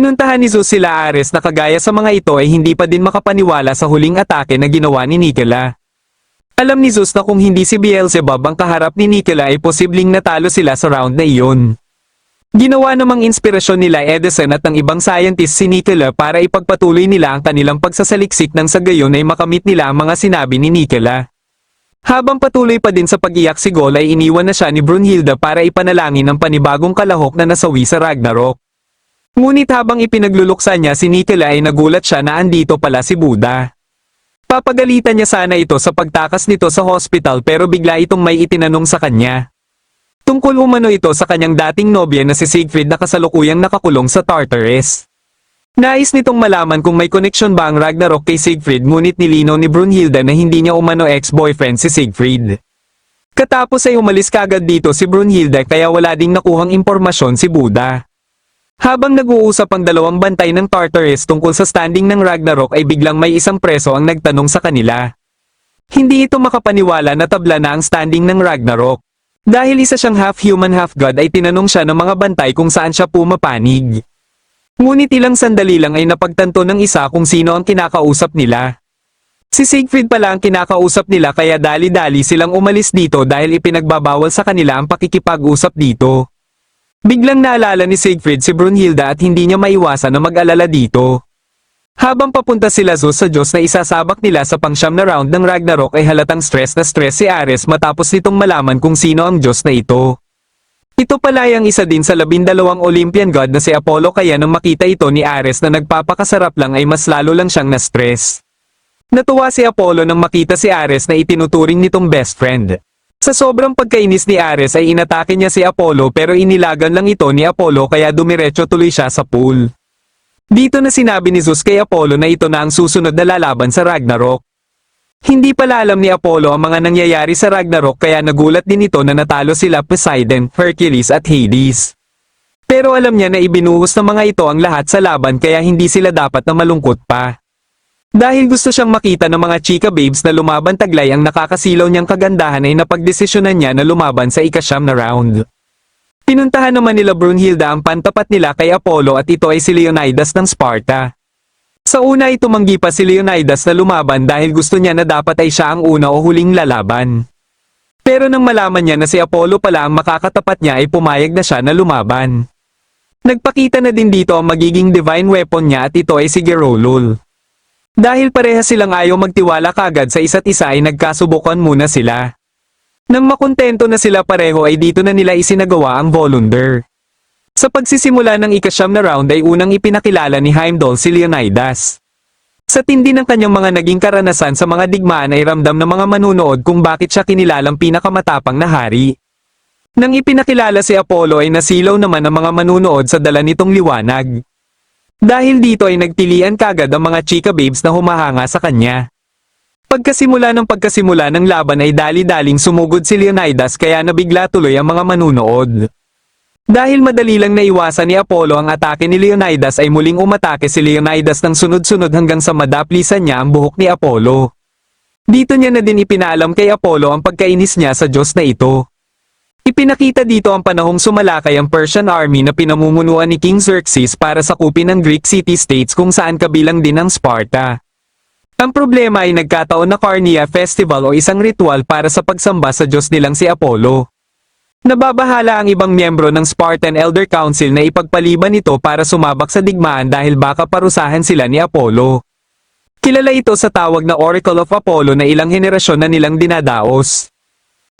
Pinuntahan ni Zeus sila Ares na kagaya sa mga ito ay hindi pa din makapaniwala sa huling atake na ginawa ni Nicola. Alam ni Zeus na kung hindi si Beelzebub ang kaharap ni Nicola ay posibleng natalo sila sa round na iyon. Ginawa namang inspirasyon nila Edison at ng ibang scientist si Nicola para ipagpatuloy nila ang kanilang pagsasaliksik nang sa gayon ay makamit nila ang mga sinabi ni Nicola. Habang patuloy pa din sa pag-iyak si Gol ay iniwan na siya ni Brunhilde para ipanalangin ang panibagong kalahok na nasawi sa Ragnarok. Ngunit habang ipinagluluksa niya si Nicola ay nagulat siya na andito pala si Buddha. Papagalitan niya sana ito sa pagtakas nito sa hospital pero bigla itong may itinanong sa kanya. Tungkol umano ito sa kanyang dating nobya na si Siegfried na kasalukuyang nakakulong sa Tartarus. Nais nitong malaman kung may koneksyon ba ang Ragnarok kay Siegfried ngunit nilinaw ni Brunhilde na hindi niya umano ex-boyfriend si Siegfried. Katapos ay umalis kagad dito si Brunhilde kaya wala ding nakuhang impormasyon si Buddha. Habang nag-uusap ang dalawang bantay ng Tartarus tungkol sa standing ng Ragnarok ay biglang may isang preso ang nagtanong sa kanila. Hindi ito makapaniwala na tabla na ang standing ng Ragnarok. Dahil isa siyang half-human half-god ay tinanong siya ng mga bantay kung saan siya pumapanig. Ngunit ilang sandali lang ay napagtanto ng isa kung sino ang kinakausap nila. Si Siegfried pala ang kinakausap nila kaya dali-dali silang umalis dito dahil ipinagbabawal sa kanila ang pakikipag-usap dito. Biglang naalala ni Siegfried si Brunhilde at hindi niya maiwasan na mag-alala dito. Habang papunta sila Zeus sa Diyos na isasabak nila sa pangsyam na round ng Ragnarok ay halatang stress na stress si Ares matapos nitong malaman kung sino ang Diyos na ito. Ito pala ang isa din sa 12 Olympian god na si Apollo kaya nang makita ito ni Ares na nagpapakasarap lang ay mas lalo lang siyang na-stress. Natuwa si Apollo nang makita si Ares na itinuturing nitong best friend. Sa sobrang pagkainis ni Ares ay inatake niya si Apollo pero inilagan lang ito ni Apollo kaya dumiretso tuloy siya sa pool. Dito na sinabi ni Zeus kay Apollo na ito na ang susunod na lalaban sa Ragnarok. Hindi pala alam ni Apollo ang mga nangyayari sa Ragnarok kaya nagulat din ito na natalo sila Poseidon, Hercules at Hades. Pero alam niya na ibinuhos ng mga ito ang lahat sa laban kaya hindi sila dapat na malungkot pa. Dahil gusto siyang makita ng mga chika babes na lumaban taglay ang nakakasilaw niyang kagandahan ay napagdesisyonan niya na lumaban sa ikasyam na round. Pinuntahan naman nila Brunhilde ang pantapat nila kay Apollo at ito ay si Leonidas ng Sparta. Sa una ay tumanggi pa si Leonidas na lumaban dahil gusto niya na dapat ay siya ang una o huling lalaban. Pero nang malaman niya na si Apollo pala ang makakatapat niya ay pumayag na siya na lumaban. Nagpakita na din dito ang magiging divine weapon niya at ito ay si Gerolul. Dahil parehas silang ayaw magtiwala kagad sa isa't isa ay nagkasubukan muna sila. Nang makontento na sila pareho ay dito na nila isinagawa ang Volunder. Sa pagsisimula ng ikasyam na round ay unang ipinakilala ni Heimdall si Leonidas. Sa tindi ng kanyang mga naging karanasan sa mga digmaan ay ramdam ng mga manunood kung bakit siya kinilalang pinakamatapang na hari. Nang ipinakilala si Apollo ay nasilaw naman ang mga manunood sa dala nitong liwanag. Dahil dito ay nagtilian kagad ang mga chika babes na humahanga sa kanya. Pagkasimula ng laban ay dali-daling sumugod si Leonidas kaya nabigla tuloy ang mga manunood. Dahil madali lang naiwasan ni Apollo ang atake ni Leonidas ay muling umatake si Leonidas ng sunod-sunod hanggang sa madaplisan niya ang buhok ni Apollo. Dito niya na din ipinaalam kay Apollo ang pagkainis niya sa Diyos na ito. Ipinakita dito ang panahong sumalakay ang Persian army na pinamumunuan ni King Xerxes para sakupin ang Greek city-states kung saan kabilang din ang Sparta. Ang problema ay nagkataon na Carnia Festival o isang ritual para sa pagsamba sa Diyos nilang si Apollo. Nababahala ang ibang miyembro ng Spartan Elder Council na ipagpaliban ito para sumabak sa digmaan dahil baka parusahan sila ni Apollo. Kilala ito sa tawag na Oracle of Apollo na ilang henerasyon na nilang dinadaos.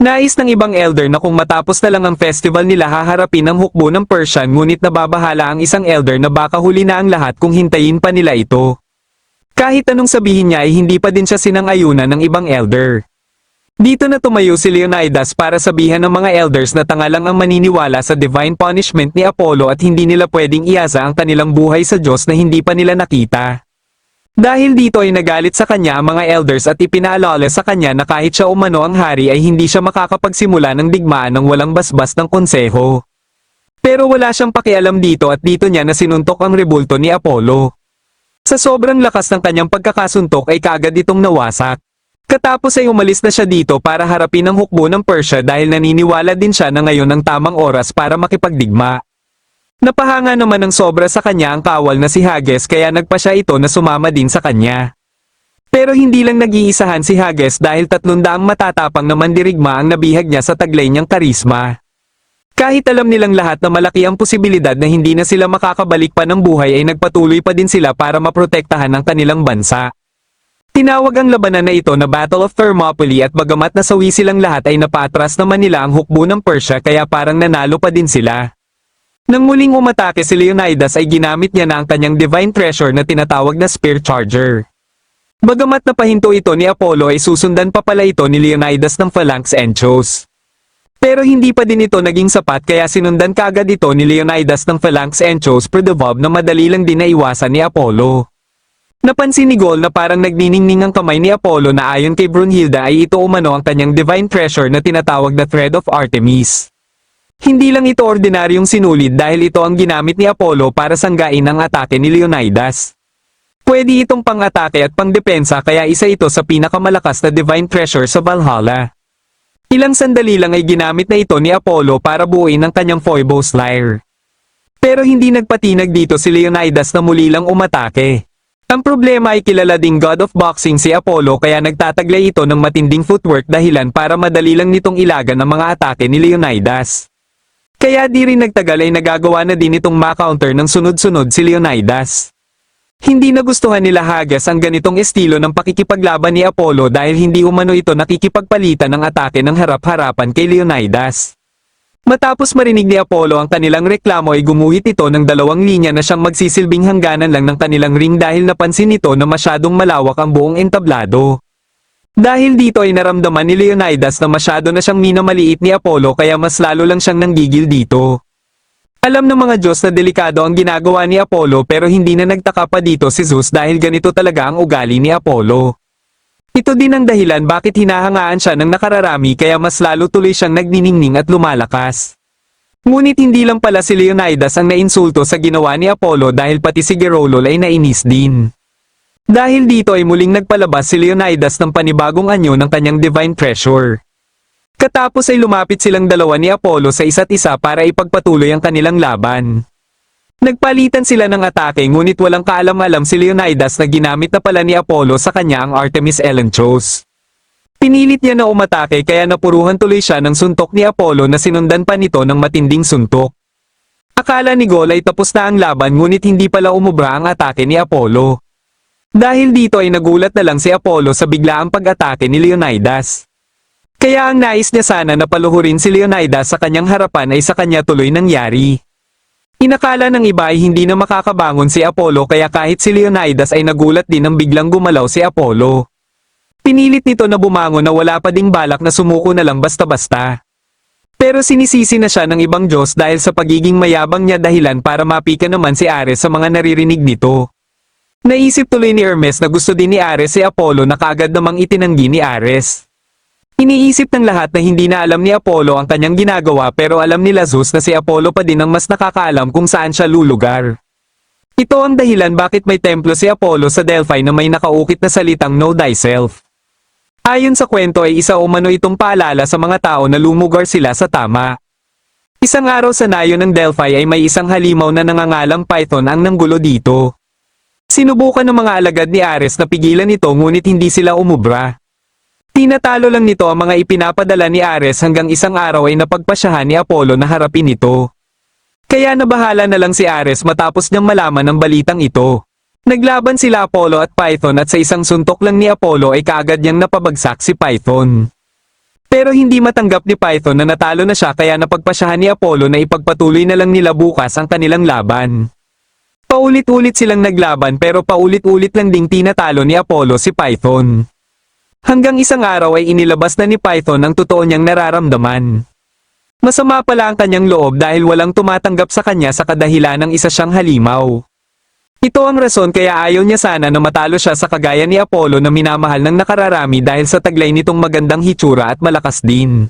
Nais ng ibang elder na kung matapos na lang ang festival nila haharapin ang hukbo ng Persian ngunit nababahala ang isang elder na baka huli na ang lahat kung hintayin pa nila ito. Kahit anong sabihin niya ay hindi pa din siya sinang-ayunan ng ibang elder. Dito na tumayo si Leonidas para sabihan ng mga elders na tanga lang ang maniniwala sa divine punishment ni Apollo at hindi nila pwedeng iasa ang kanilang buhay sa Diyos na hindi pa nila nakita. Dahil dito ay nagalit sa kanya ang mga elders at ipinaalala sa kanya na kahit siya umano ang hari ay hindi siya makakapagsimula ng digmaan ng walang basbas ng konseho. Pero wala siyang pakialam dito at dito niya na sinuntok ang rebulto ni Apollo. Sa sobrang lakas ng kanyang pagkakasuntok ay kaagad itong nawasak. Katapos ay umalis na siya dito para harapin ang hukbo ng Persia dahil naniniwala din siya na ngayon ang tamang oras para makipagdigma. Napahanga naman ng sobra sa kanya ang kawal na si Hagges kaya nagpa siya ito na sumama din sa kanya. Pero hindi lang nag-iisahan si Hagges dahil 300 matatapang na mandirigma ang nabihag niya sa taglay niyang karisma. Kahit alam nilang lahat na malaki ang posibilidad na hindi na sila makakabalik pa ng buhay ay nagpatuloy pa din sila para maprotektahan ang kanilang bansa. Tinawag ang labanan na ito na Battle of Thermopylae at bagamat nasawi silang lahat ay napaatras naman nila ang hukbo ng Persia kaya parang nanalo pa din sila. Nang muling umatake si Leonidas ay ginamit niya na ang kanyang divine treasure na tinatawag na Spear Charger. Bagamat napahinto ito ni Apollo ay susundan pa pala ito ni Leonidas ng Phalanx Enchos. Pero hindi pa din ito naging sapat kaya sinundan kaagad ito ni Leonidas ng Phalanx Enchos Predovov na madali lang din naiwasan ni Apollo. Napansin ni Gol na parang nagniningning ang kamay ni Apollo na ayon kay Brunhilda ay ito umano ang kanyang divine treasure na tinatawag na Thread of Artemis. Hindi lang ito ordinaryong sinulid dahil ito ang ginamit ni Apollo para sanggain ang atake ni Leonidas. Pwede itong pang-atake at pang-depensa kaya isa ito sa pinakamalakas na divine treasure sa Valhalla. Ilang sandali lang ay ginamit na ito ni Apollo para buuin ang kanyang Phoebus Lyre. Pero hindi nagpatinag dito si Leonidas na muli lang umatake. Ang problema ay kilala ding God of Boxing si Apollo kaya nagtataglay ito ng matinding footwork dahilan para madali lang nitong ilagan ang mga atake ni Leonidas. Kaya di rin nagtagal ay nagagawa na din itong ma-counter ng sunod-sunod si Leonidas. Hindi nagustuhan nila Hagges ang ganitong estilo ng pakikipaglaban ni Apollo dahil hindi umano ito nakikipagpalitan ng atake ng harap-harapan kay Leonidas. Matapos marinig ni Apollo ang kanilang reklamo ay gumuhit ito ng dalawang linya na siyang magsisilbing hangganan lang ng kanilang ring dahil napansin nito na masyadong malawak ang buong entablado. Dahil dito ay naramdaman ni Leonidas na masyado na siyang minamaliit ni Apollo kaya mas lalo lang siyang nanggigil dito. Alam ng mga Diyos na delikado ang ginagawa ni Apollo pero hindi na nagtaka pa dito si Zeus dahil ganito talaga ang ugali ni Apollo. Ito din ang dahilan bakit hinahangaan siya ng nakararami kaya mas lalo tuloy siyang nagniningning at lumalakas. Ngunit hindi lang pala si Leonidas ang nainsulto sa ginawa ni Apollo dahil pati si Gerolol ay nainis din. Dahil dito ay muling nagpalabas si Leonidas ng panibagong anyo ng kanyang divine treasure. Katapos ay lumapit silang dalawa ni Apollo sa isa't isa para ipagpatuloy ang kanilang laban. Nagpalitan sila ng atake ngunit walang kaalam-alam si Leonidas na ginamit na pala ni Apollo sa kanya ang Artemis Elenchos. Pinilit niya na umatake kaya napuruhan tuloy siya ng suntok ni Apollo na sinundan pa nito ng matinding suntok. Akala ni Gol ay tapos na ang laban ngunit hindi pala umubra ang atake ni Apollo. Dahil dito ay nagulat na lang si Apollo sa biglaang pag-atake ni Leonidas. Kaya ang nais niya sana na paluhurin si Leonidas sa kanyang harapan ay sa kanya tuloy nangyari. Inakala ng iba ay hindi na makakabangon si Apollo kaya kahit si Leonidas ay nagulat din nang biglang gumalaw si Apollo. Pinilit nito na bumangon na wala pa ding balak na sumuko na lang basta-basta. Pero sinisisi na siya ng ibang Diyos dahil sa pagiging mayabang niya dahilan para mapika naman si Ares sa mga naririnig nito. Naisip tuloy ni Hermes na gusto din ni Ares si Apollo na kaagad namang itinanggi ni Ares. Iniisip ng lahat na hindi na alam ni Apollo ang kanyang ginagawa pero alam nila Zeus na si Apollo pa din ang mas nakakaalam kung saan siya lulugar. Ito ang dahilan bakit may templo si Apollo sa Delphi na may nakaukit na salitang Know Thyself. Ayon sa kwento ay isa umano itong paalala sa mga tao na lumugar sila sa tama. Isang araw sa nayo ng Delphi ay may isang halimaw na nangangalang Python ang nanggulo dito. Sinubukan ng mga alagad ni Ares na pigilan ito ngunit hindi sila umubra. Tinatalo lang nito ang mga ipinapadala ni Ares hanggang isang araw ay napagpasyahan ni Apollo na harapin ito. Kaya nabahala na lang si Ares matapos niyang malaman ang balitang ito. Naglaban sila Apollo at Python at sa isang suntok lang ni Apollo ay kaagad niyang napabagsak si Python. Pero hindi matanggap ni Python na natalo na siya kaya napagpasyahan ni Apollo na ipagpatuloy na lang nila bukas ang kanilang laban. Paulit-ulit silang naglaban pero paulit-ulit lang ding tinatalo ni Apollo si Python. Hanggang isang araw ay inilabas na ni Python ang totoo niyang nararamdaman. Masama pala ang kanyang loob dahil walang tumatanggap sa kanya sa kadahilan ng isa siyang halimaw. Ito ang rason kaya ayaw niya sana na matalo siya sa kagaya ni Apollo na minamahal ng nakararami dahil sa taglay nitong magandang hitsura at malakas din.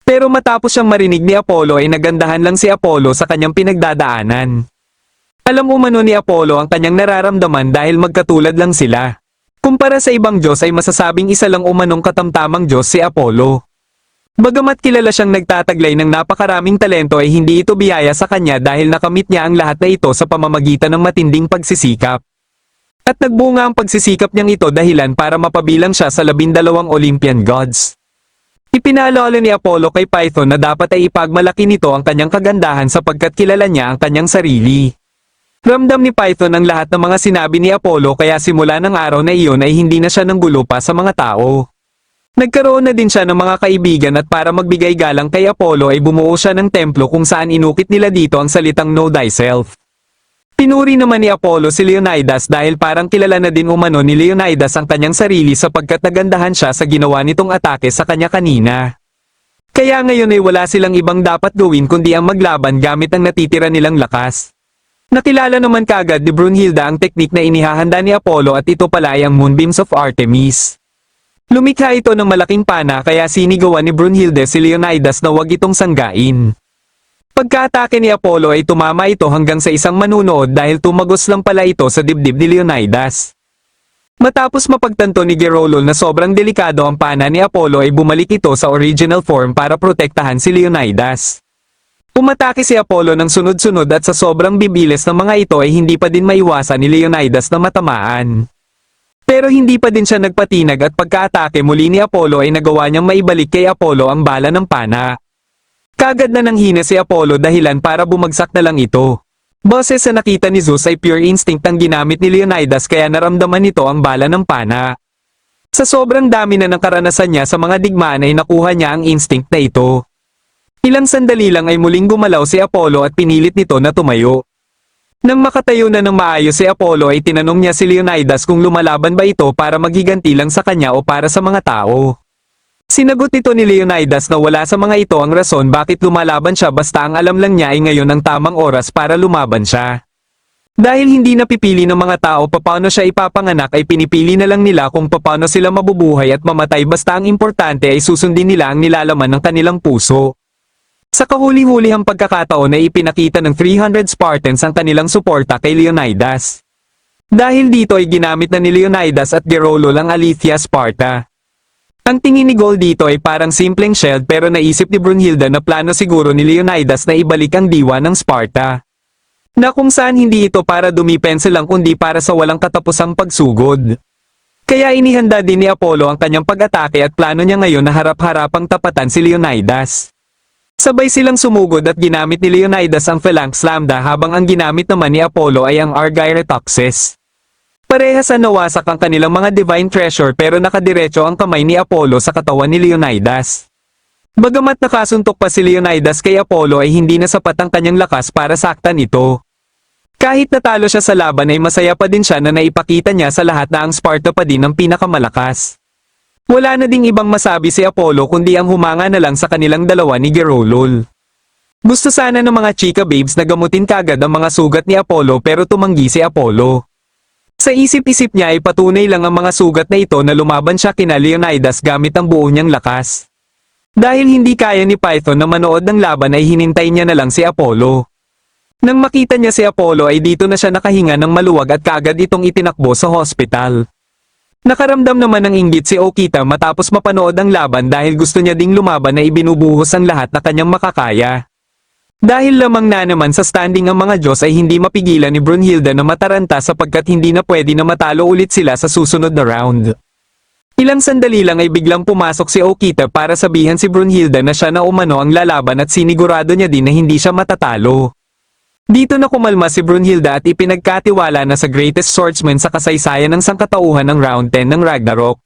Pero matapos siyang marinig ni Apollo ay nagandahan lang si Apollo sa kanyang pinagdadaanan. Alam umano ni Apollo ang kanyang nararamdaman dahil magkatulad lang sila. Kumpara sa ibang Diyos ay masasabing isa lang umanong katamtamang Diyos si Apollo. Bagamat kilala siyang nagtataglay ng napakaraming talento ay hindi ito biyaya sa kanya dahil nakamit niya ang lahat na ito sa pamamagitan ng matinding pagsisikap. At nagbunga ang pagsisikap niyang ito dahilan para mapabilang siya sa 12 Olympian gods. Ipinaalala ni Apollo kay Python na dapat ay ipagmalaki nito ang kanyang kagandahan sapagkat kilala niya ang kanyang sarili. Ramdam ni Python ang lahat ng mga sinabi ni Apollo kaya simula ng araw na iyon ay hindi na siya nanggulo pa sa mga tao. Nagkaroon na din siya ng mga kaibigan at para magbigay galang kay Apollo ay bumuo siya ng templo kung saan inukit nila dito ang salitang Know Thyself. Pinuri naman ni Apollo si Leonidas dahil parang kilala na din umano ni Leonidas ang kanyang sarili sapagkat nagandahan siya sa ginawa nitong atake sa kanya kanina. Kaya ngayon ay wala silang ibang dapat gawin kundi ang maglaban gamit ang natitira nilang lakas. Nakilala naman kaagad ni Brunhilde ang teknik na inihahanda ni Apollo at ito pala ay ang Moonbeams of Artemis. Lumikha ito ng malaking pana kaya sinigawan ni Brunhilde si Leonidas na wag itong sanggain. Pagkaatake ni Apollo ay tumama ito hanggang sa isang manunood dahil tumagos lang pala ito sa dibdib ni Leonidas. Matapos mapagtanto ni Gerolol na sobrang delikado ang pana ni Apollo ay bumalik ito sa original form para protektahan si Leonidas. Umatake si Apollo ng sunod-sunod at sa sobrang bibilis ng mga ito ay hindi pa din maiwasan ni Leonidas na matamaan. Pero hindi pa din siya nagpatinag at pagkaatake muli ni Apollo ay nagawa niyang maibalik kay Apollo ang bala ng pana. Kagad na nanghina si Apollo dahilan para bumagsak na lang ito. Boses sa nakita ni Zeus ay pure instinct ang ginamit ni Leonidas kaya naramdaman nito ang bala ng pana. Sa sobrang dami na ng karanasan niya sa mga digmaan ay nakuha niya ang instinct na ito. Ilang sandali lang ay muling gumalaw si Apollo at pinilit nito na tumayo. Nang makatayo na ng maayos si Apollo ay tinanong niya si Leonidas kung lumalaban ba ito para maghiganti lang sa kanya o para sa mga tao. Sinagot nito ni Leonidas na wala sa mga ito ang rason bakit lumalaban siya basta ang alam lang niya ay ngayon ang tamang oras para lumaban siya. Dahil hindi napipili ng mga tao paano siya ipapanganak ay pinipili na lang nila kung paano sila mabubuhay at mamatay basta ang importante ay susundin nila ang nilalaman ng kanilang puso. Sa kahuli-hulihang pagkakataon ay ipinakita ng 300 Spartans ang kanilang suporta kay Leonidas. Dahil dito ay ginamit na ni Leonidas at Gerolol ang Aletheia Sparta. Ang tingin ni Gold dito ay parang simpleng shield pero naisip ni Brunhilde na plano siguro ni Leonidas na ibalik ang diwa ng Sparta. Na kung saan hindi ito para dumipensa lang kundi para sa walang katapusang pagsugod. Kaya inihanda din ni Apollo ang kanyang pag-atake at plano niya ngayon na harap-harapang tapatan si Leonidas. Sabay silang sumugod at ginamit ni Leonidas ang Phalanx Lambda habang ang ginamit naman ni Apollo ay ang Argyretoxis. Parehas na nawasak ang kanilang mga divine treasure pero nakadiretso ang kamay ni Apollo sa katawan ni Leonidas. Bagamat nakasuntok pa si Leonidas kay Apollo ay hindi na sapat ang kanyang lakas para saktan ito. Kahit natalo siya sa laban ay masaya pa din siya na naipakita niya sa lahat na ang Sparta pa din ang pinakamalakas. Wala na ding ibang masabi si Apollo kundi ang humanga na lang sa kanilang dalawa ni Gerolol. Gusto sana ng mga chika babes na gamutin kagad ang mga sugat ni Apollo pero tumanggi si Apollo. Sa isip-isip niya ay patunay lang ang mga sugat na ito na lumaban siya kina Leonidas gamit ang buo niyang lakas. Dahil hindi kaya ni Python na manood ng laban ay hinintay niya na lang si Apollo. Nang makita niya si Apollo ay dito na siya nakahinga ng maluwag at kaagad itong itinakbo sa hospital. Nakaramdam naman ng inggit si Okita matapos mapanood ang laban dahil gusto niya ding lumaban na ibinubuhos ang lahat na kanyang makakaya. Dahil lamang na naman sa standing ang mga Diyos ay hindi mapigilan ni Brunhilde na mataranta sapagkat hindi na pwede na matalo ulit sila sa susunod na round. Ilang sandali lang ay biglang pumasok si Okita para sabihan si Brunhilde na siya na umano ang lalaban at sinigurado niya din na hindi siya matatalo. Dito na kumalma si Brunhilde at ipinagkatiwala na sa greatest swordsman sa kasaysayan ng sangkatauhan ng round 10 ng Ragnarok.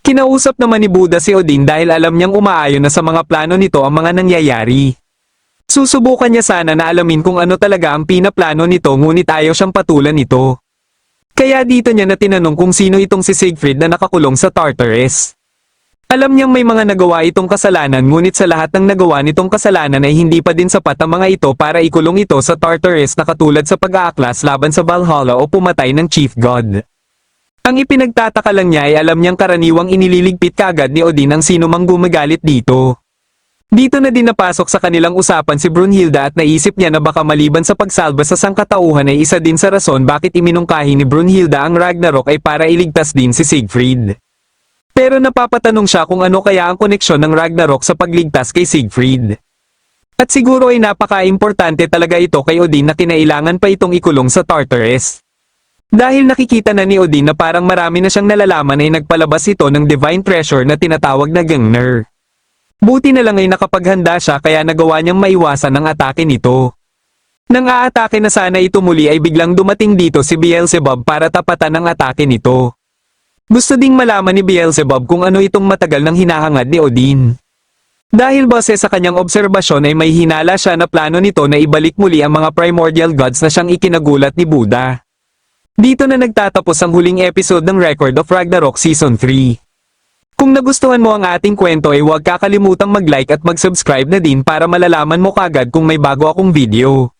Kinausap naman ni Buddha si Odin dahil alam niyang umaayon na sa mga plano nito ang mga nangyayari. Susubukan niya sana na alamin kung ano talaga ang pinaplano nito ngunit ayaw siyang patulan ito. Kaya dito niya na tinanong kung sino itong si Siegfried na nakakulong sa Tartarus. Alam niyang may mga nagawa itong kasalanan ngunit sa lahat ng nagawa nitong kasalanan ay hindi pa din sapat ang mga ito para ikulong ito sa Tartarus na katulad sa pag-aaklas laban sa Valhalla o pumatay ng Chief God. Ang ipinagtataka lang niya ay alam niyang karaniwang inililigpit kaagad ni Odin ang sino mang gumagalit dito. Dito na din napasok sa kanilang usapan si Brunhilde at naisip niya na baka maliban sa pagsalba sa sangkatauhan ay isa din sa rason bakit iminungkahi ni Brunhilde ang Ragnarok ay para iligtas din si Siegfried. Pero napapatanong siya kung ano kaya ang koneksyon ng Ragnarok sa pagligtas kay Siegfried. At siguro ay napaka-importante talaga ito kay Odin na kinailangan pa itong ikulong sa Tartarus. Dahil nakikita na ni Odin na parang marami na siyang nalalaman ay nagpalabas ito ng divine treasure na tinatawag na Gungnir. Buti na lang ay nakapaghanda siya kaya nagawa niyang maiwasan ang atake nito. Nang aatake na sana ito muli ay biglang dumating dito si Beelzebub para tapatan ang atake nito. Gusto ding malaman ni Beelzebub kung ano itong matagal nang hinahangad ni Odin. Dahil base sa kanyang obserbasyon ay may hinala siya na plano nito na ibalik muli ang mga primordial gods na siyang ikinagulat ni Buddha. Dito na nagtatapos ang huling episode ng Record of Ragnarok Season 3. Kung nagustuhan mo ang ating kwento ay huwag kakalimutang mag-like at mag-subscribe na din para malalaman mo kagad kung may bago akong video.